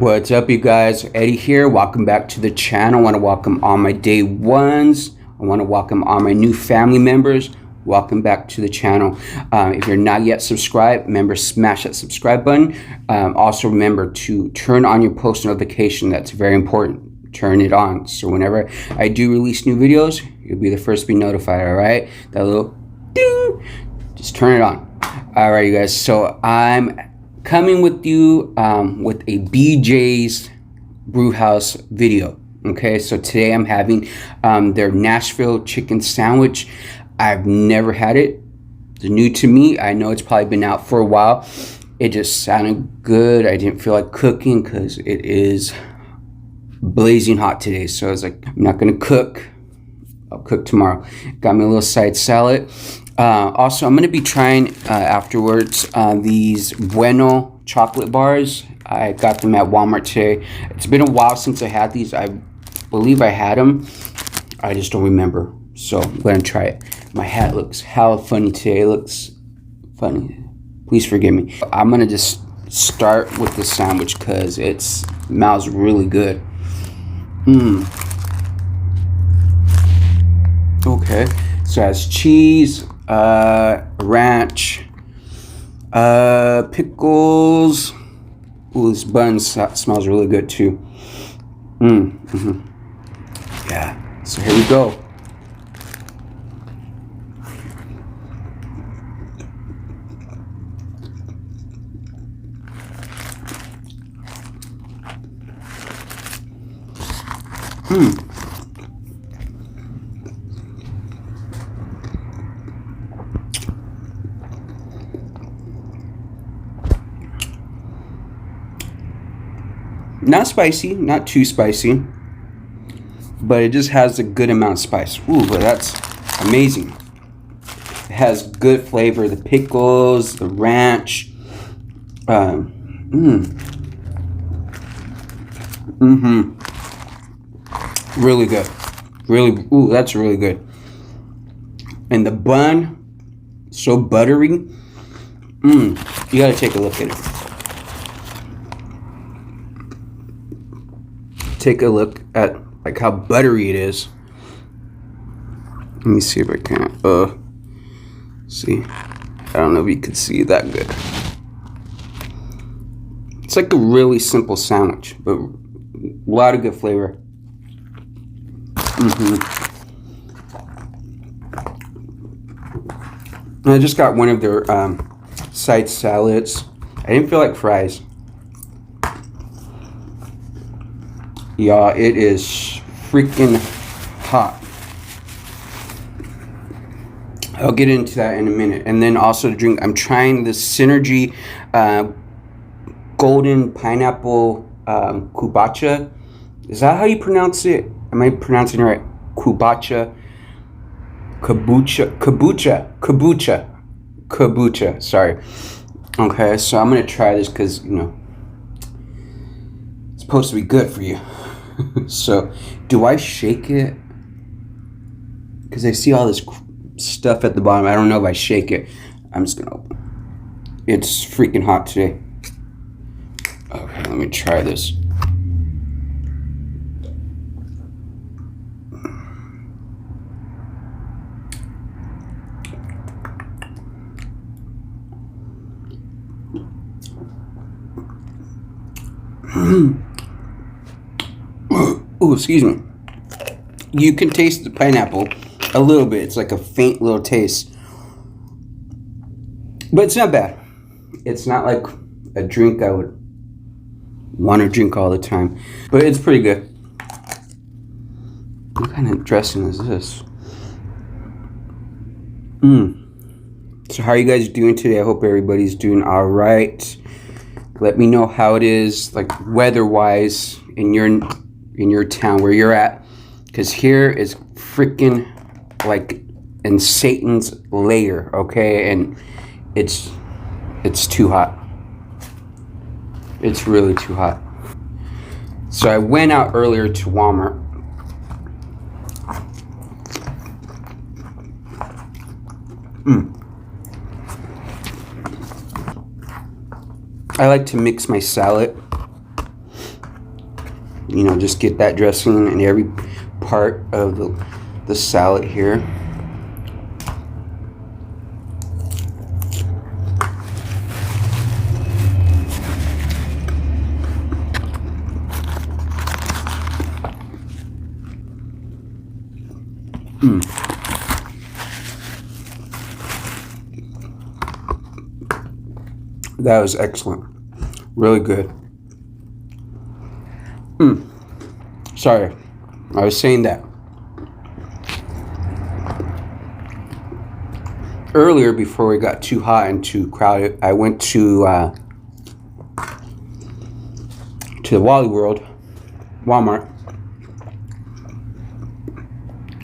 What's up, you guys? Eddie here. Welcome back to the channel. I want to welcome all my day ones. I want to welcome all my new family members. Welcome back to the channel. If you're not yet subscribed, remember, smash that subscribe button. Also remember to turn on your post notification. That's very important. Turn it on, so whenever I do release new videos, you'll be the first to be notified. All right, that little ding, just turn it on. All right, you guys, so I'm coming with you with a BJ's Brewhouse video. Okay, so today I'm having their Nashville chicken sandwich. I've never had it. It's new to me. I know it's probably been out for a while. It just sounded good. I didn't feel like cooking because it is blazing hot today. So I was like, I'm not gonna cook. I'll cook tomorrow. Got me a little side salad. Also, I'm going to be trying afterwards these Bueno chocolate bars. I got them at Walmart today. It's been a while since I had these. I believe I had them. I just don't remember. So I'm going to try it. My hat looks hella funny today. It looks funny. Please forgive me. I'm going to just start with the sandwich because it smells really good. Okay. So it has cheese, ranch, pickles. Ooh, this bun smells really good too. Yeah, so here we go. Not spicy, not too spicy, but it just has a good amount of spice. Ooh, but that's amazing. It has good flavor, the pickles, the ranch. Really good. Really, ooh, that's really good. And the bun, so buttery. You gotta take a look at it. Take a look at like how buttery it is. Let me see if I can. See, I don't know if you can see that good. It's like a really simple sandwich, but a lot of good flavor. And I just got one of their side salads. I didn't feel like fries. Y'all, it is freaking hot. I'll get into that in a minute. And then also to drink, I'm trying the Synergy golden pineapple kombucha. Is that how you pronounce it? Am I pronouncing it right? Kombucha. Kombucha. Sorry. Okay, so I'm gonna try this because, you know, it's supposed to be good for you. So, do I shake it? Because I see all this stuff at the bottom. I don't know if I shake it. I'm just gonna open. It's freaking hot today. Okay, let me try this. Oh, excuse me. You can taste the pineapple a little bit. It's like a faint little taste. But it's not bad. It's not like a drink I would want to drink all the time. But it's pretty good. What kind of dressing is this? So how are you guys doing today? I hope everybody's doing all right. Let me know how it is, like weather-wise, in your town where you're at, because here is freaking like in Satan's lair. Okay, and it's too hot. It's really too hot. So I went out earlier to Walmart. I like to mix my salad. you know, just get that dressing in every part of the salad here. That was excellent. Really good. Sorry, I was saying that earlier before it got too hot and too crowded. I went to the Walmart,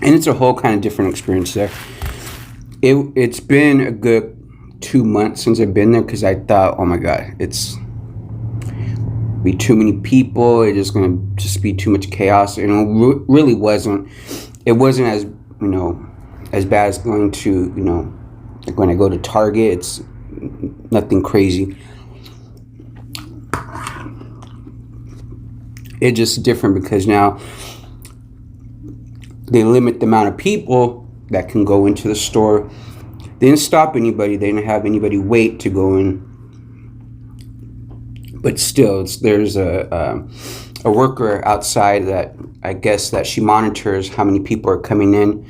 and it's a whole kind of different experience there. It's been a good 2 months since I've been there, because I thought, oh my god, it's be too many people, it's just gonna be too much chaos, and it really wasn't. It wasn't as, you know, as bad as going to, you know, like when I go to Target. It's nothing crazy. It's just different because now they limit the amount of people that can go into the store. They didn't stop anybody. They didn't have anybody wait to go in. But still, there's a worker outside that I guess that she monitors how many people are coming in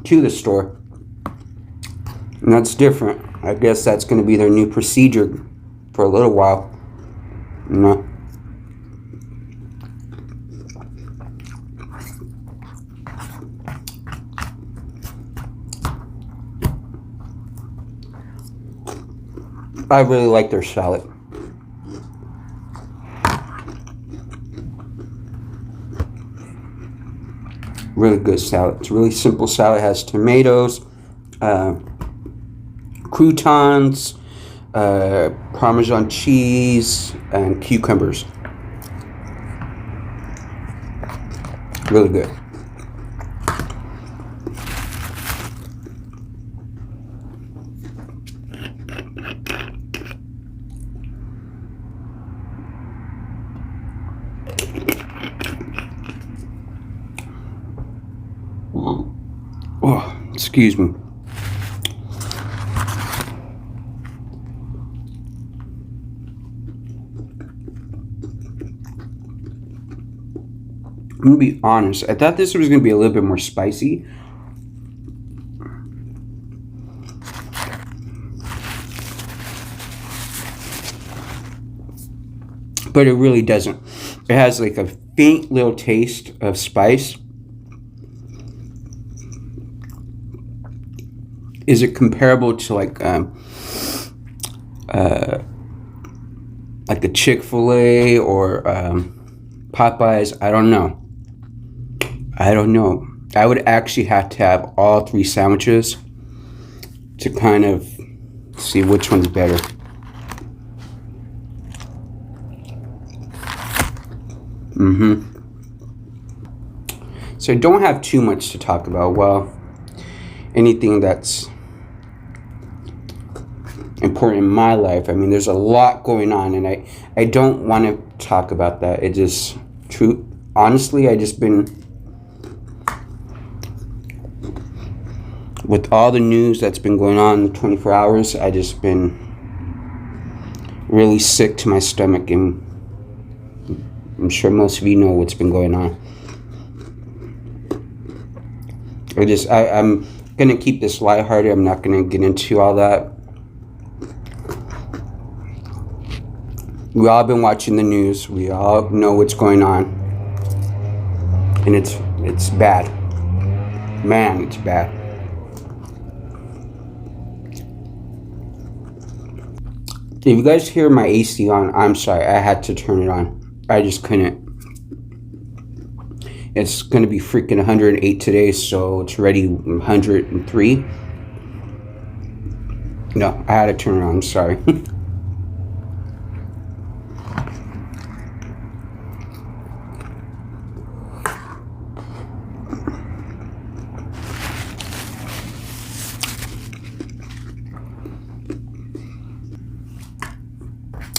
to the store. And that's different. I guess that's going to be their new procedure for a little while. You know? I really like their salad. Really good salad. It's a really simple salad. It has tomatoes, croutons, Parmesan cheese, and cucumbers. Really good. Oh, excuse me. I'm gonna be honest. I thought this was gonna be a little bit more spicy. But it really doesn't. It has like a faint little taste of spice. Is it comparable to like a Chick-fil-A or Popeyes? I don't know. I would actually have to have all 3 sandwiches to kind of see which one's better. So I don't have too much to talk about. Well, anything that's important in my life. I mean, there's a lot going on, and I don't want to talk about that. It just, honestly, I just been, with all the news that's been going on in the 24 hours, I just been really sick to my stomach, and I'm sure most of you know what's been going on. I'm gonna keep this lighthearted. I'm not gonna get into all that. We all been watching the news. We all know what's going on, and it's bad. Man, it's bad. If you guys hear my AC on, I'm sorry. I had to turn it on. I just couldn't. It's going to be freaking 108 today, so it's ready 103. No, I had to turn it on. I'm sorry.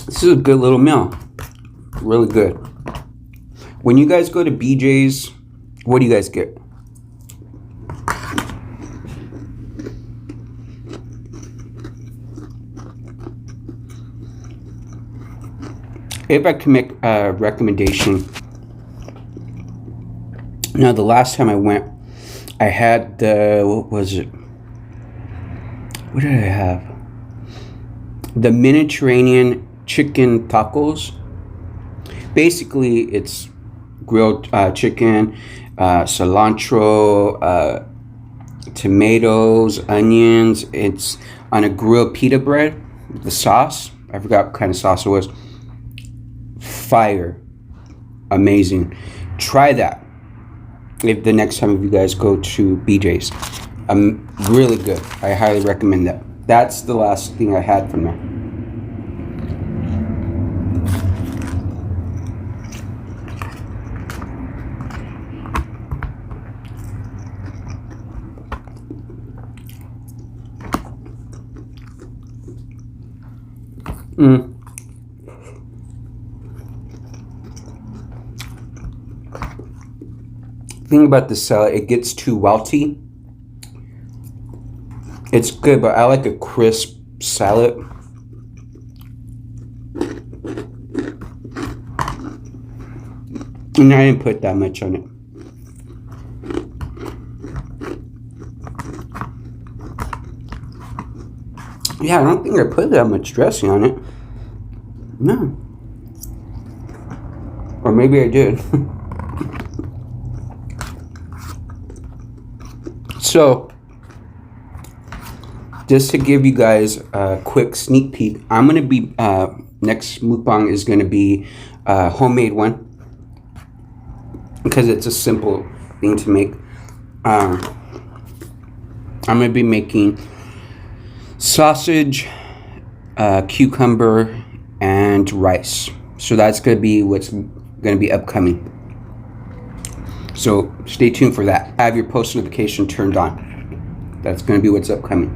This is a good little meal. really good. When you guys go to BJ's, what do you guys get? If I can make a recommendation, now the last time I went, I had the, what was it? What did I have? The Mediterranean chicken tacos. Basically, it's grilled chicken, cilantro, tomatoes, onions. It's on a grilled pita bread. The sauce, I forgot what kind of sauce it was. Fire. Amazing. Try that if the next time you guys go to BJ's. Really good. I highly recommend that. That's the last thing I had from there. Thing about the salad, it gets too welty. It's good, but I like a crisp salad. And I didn't put that much on it. Yeah, I don't think I put that much dressing on it. No. Or maybe I did. So, just to give you guys a quick sneak peek, I'm going to be, next mukbang is going to be a homemade one. Because it's a simple thing to make. I'm going to be making sausage, cucumber, and rice. So that's going to be what's going to be upcoming. So stay tuned for that. Have your post notification turned on. That's going to be what's upcoming.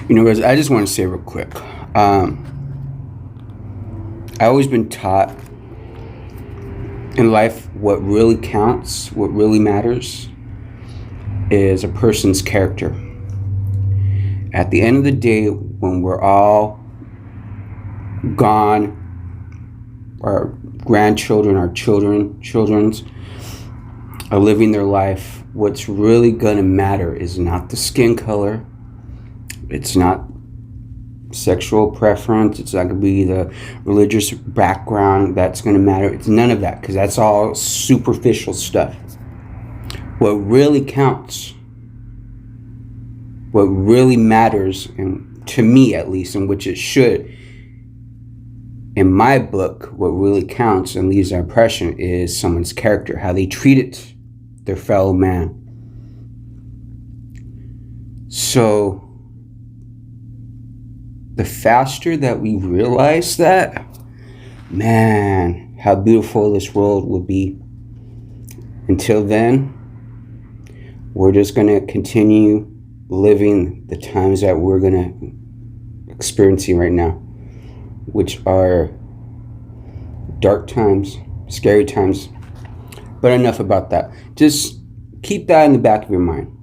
You know, guys, I just want to say real quick. I've always been taught in life, what really counts, what really matters, is a person's character. At the end of the day, when we're all gone, our grandchildren, our children's are living their life, what's really gonna matter is not the skin color, it's not sexual preference, it's not going to be the religious background that's going to matter. It's none of that, because that's all superficial stuff. What really counts, what really matters, and to me at least, in which it should, in my book, what really counts and leaves an impression is someone's character, how they treated their fellow man. So the faster that we realize that, man, how beautiful this world will be. Until then, we're just going to continue living the times that we're going to experiencing right now, which are dark times, scary times. But enough about that. Just keep that in the back of your mind.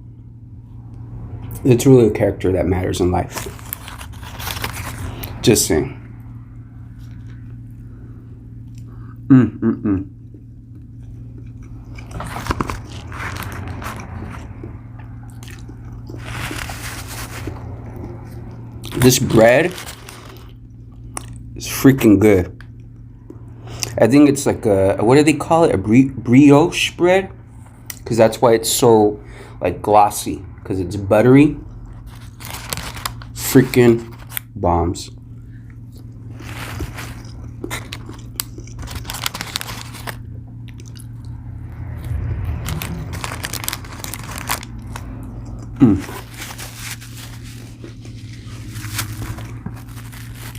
It's really a character that matters in life. Just saying. This bread is freaking good. I think it's like a, what do they call it? A brioche bread? Because that's why it's so like glossy. Because it's buttery. Freaking bombs.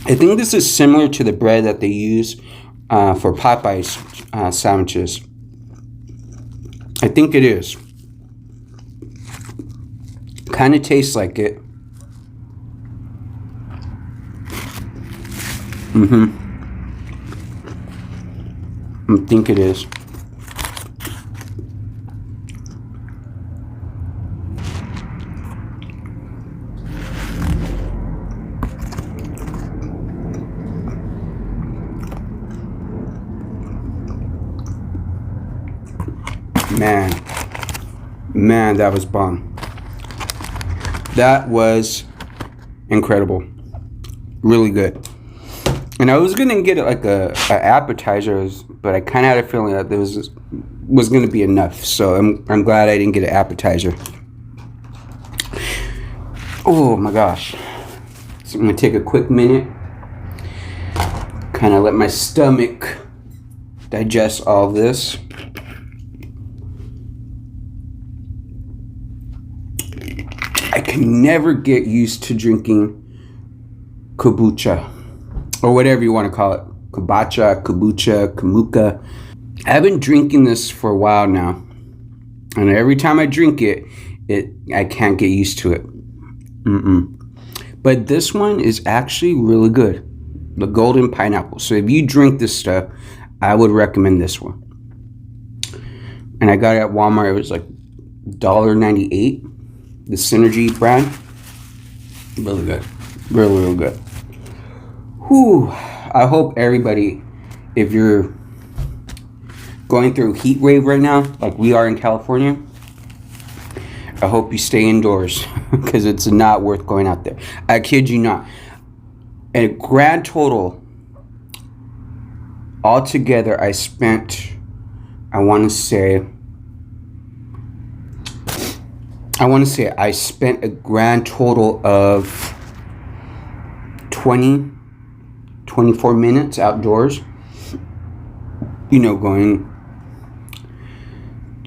I think this is similar to the bread that they use for Popeye's sandwiches. I think it is. Kind of tastes like it. I think it is. Man, that was bomb. That was incredible. Really good. And I was gonna get like a appetizer, but I kind of had a feeling that there was gonna be enough. So I'm glad I didn't get an appetizer. Oh my gosh! So I'm gonna take a quick minute, kind of let my stomach digest all this. I can never get used to drinking kombucha, or whatever you want to call it. Kombucha, kamuka. I've been drinking this for a while now, and every time I drink it, I can't get used to it. But this one is actually really good. The golden pineapple. So if you drink this stuff, I would recommend this one. And I got it at Walmart. It was like $1.98. The Synergy brand. Really good. Really good. Whew. I hope everybody, if you're going through a heat wave right now, like we are in California, I hope you stay indoors because it's not worth going out there. I kid you not. And a grand total, altogether, I spent, I want to say I spent a grand total of 24 minutes outdoors. You know, going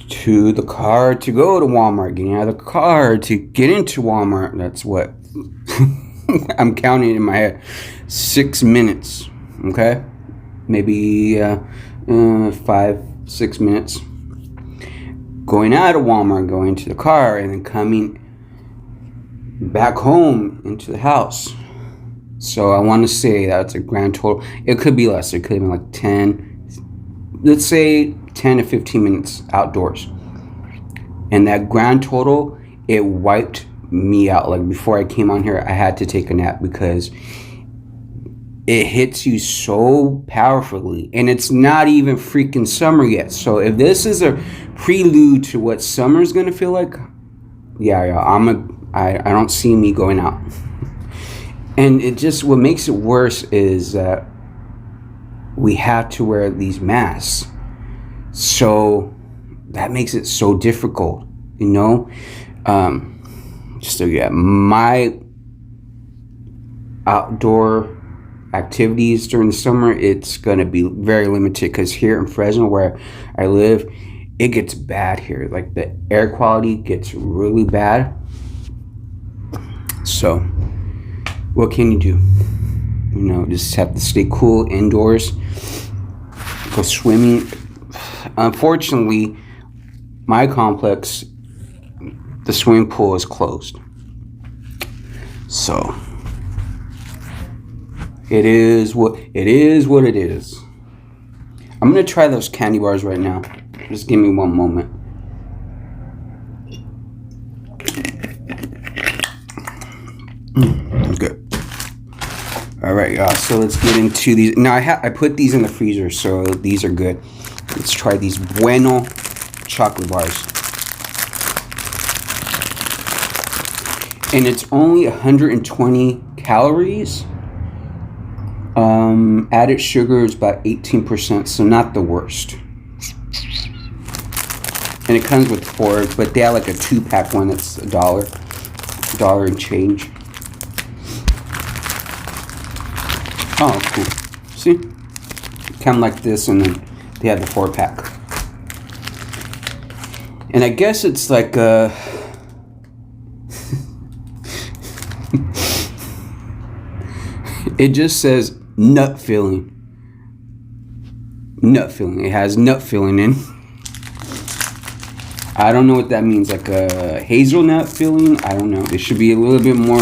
to the car to go to Walmart, getting out of the car to get into Walmart. That's what I'm counting in my head. 6 minutes, okay? Maybe 5-6 minutes. Going out of Walmart, going to the car, and then coming back home into the house. So I want to say that's a grand total. It could be less. It could have been like 10, let's say 10 to 15 minutes outdoors. And that grand total, it wiped me out. Like before I came on here, I had to take a nap because it hits you so powerfully, and it's not even freaking summer yet. So if this is a prelude to what summer's gonna feel like, I don't see me going out. And it just, what makes it worse is that we have to wear these masks, so that makes it so difficult, you know. So yeah, my outdoor activities during the summer, it's going to be very limited because here in Fresno where I live, it gets bad here. Like the air quality gets really bad. So what can you do? You know, just have to stay cool indoors, go swimming. Unfortunately, my complex, the swimming pool is closed. So it is what it is. I'm gonna try those candy bars right now. Just give me one moment. That's good. All right, y'all. So let's get into these. Now I put these in the freezer, so these are good. Let's try these Bueno chocolate bars. And it's only 120 calories. Added sugar is about 18%, so not the worst. And it comes with 4, but they have like a 2-pack one that's $1 and change. Oh, cool. See? Kind of like this, and then they have the 4-pack. And I guess it's like It just says nut filling. Nut filling. It has nut filling in. I don't know what that means. Like a hazelnut filling? I don't know. It should be a little bit more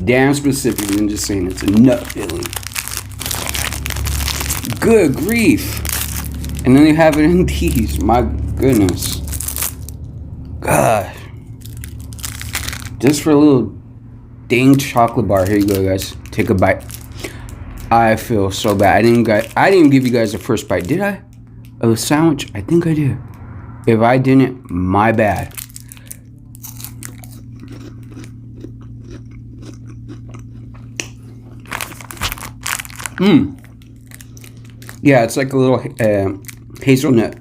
damn specific than just saying it's a nut filling. Good grief. And then they have it in these. My goodness. God. Just for a little dang chocolate bar. Here you go, guys. Take a bite. I feel so bad. I didn't give you guys the first bite, did I? Of the sandwich? I think I did. If I didn't, my bad. Yeah, it's like a little hazelnut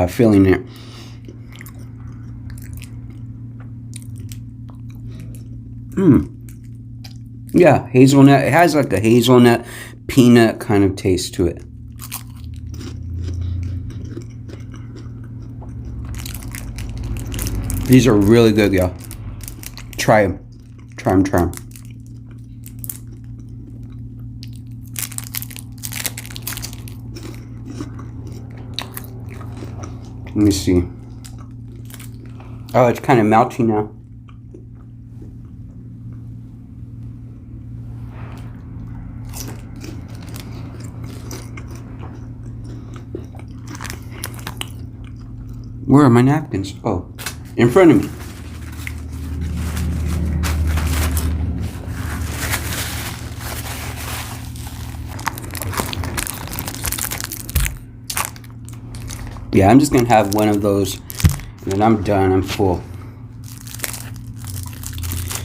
filling there. Yeah, hazelnut. It has like a hazelnut peanut kind of taste to it. These are really good, y'all. Try them. Try them, try them. Let me see. Oh, it's kind of melty now. Where are my napkins? Oh, in front of me. Yeah, I'm just gonna have one of those and then I'm done. I'm full.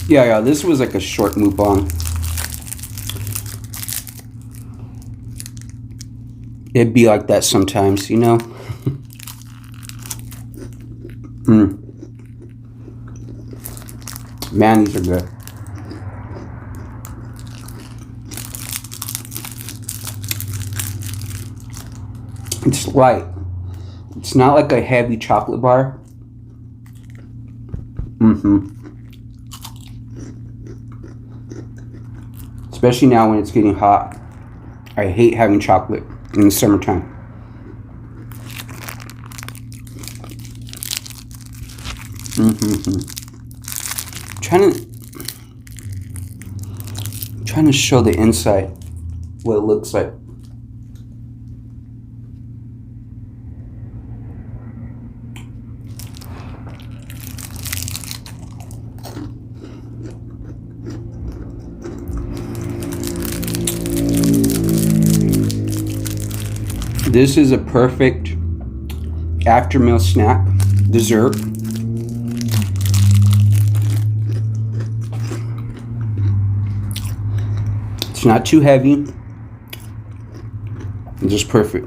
Yeah, this was like a short mukbang. It'd be like that sometimes, you know? Man, these are good. It's light. It's not like a heavy chocolate bar. Especially now when it's getting hot. I hate having chocolate in the summertime. Trying to show the inside what it looks like. This is a perfect after meal snack, dessert. It's not too heavy. It's just perfect.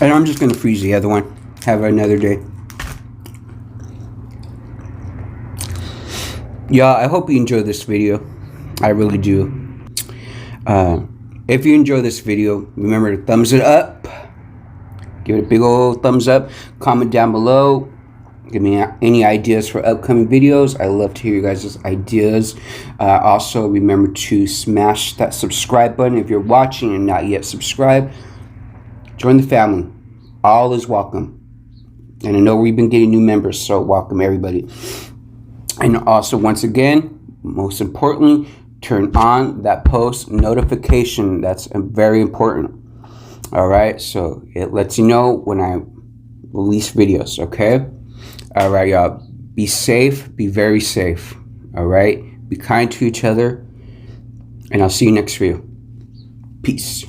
And I'm just gonna freeze the other one. Have another day. Yeah, I hope you enjoyed this video. I really do. If you enjoy this video, remember to thumbs it up. Give it a big old thumbs up. Comment down below. Give me any ideas for upcoming videos. I love to hear you guys' ideas. Also, remember to smash that subscribe button if you're watching and not yet subscribed. Join the family. All is welcome. And I know we've been getting new members, so welcome everybody. And also, once again, most importantly, turn on that post notification. That's very important. All right, so it lets you know when I release videos. Okay. All right, y'all. Be safe. Be very safe. All right. Be kind to each other. And I'll see you next video. Peace.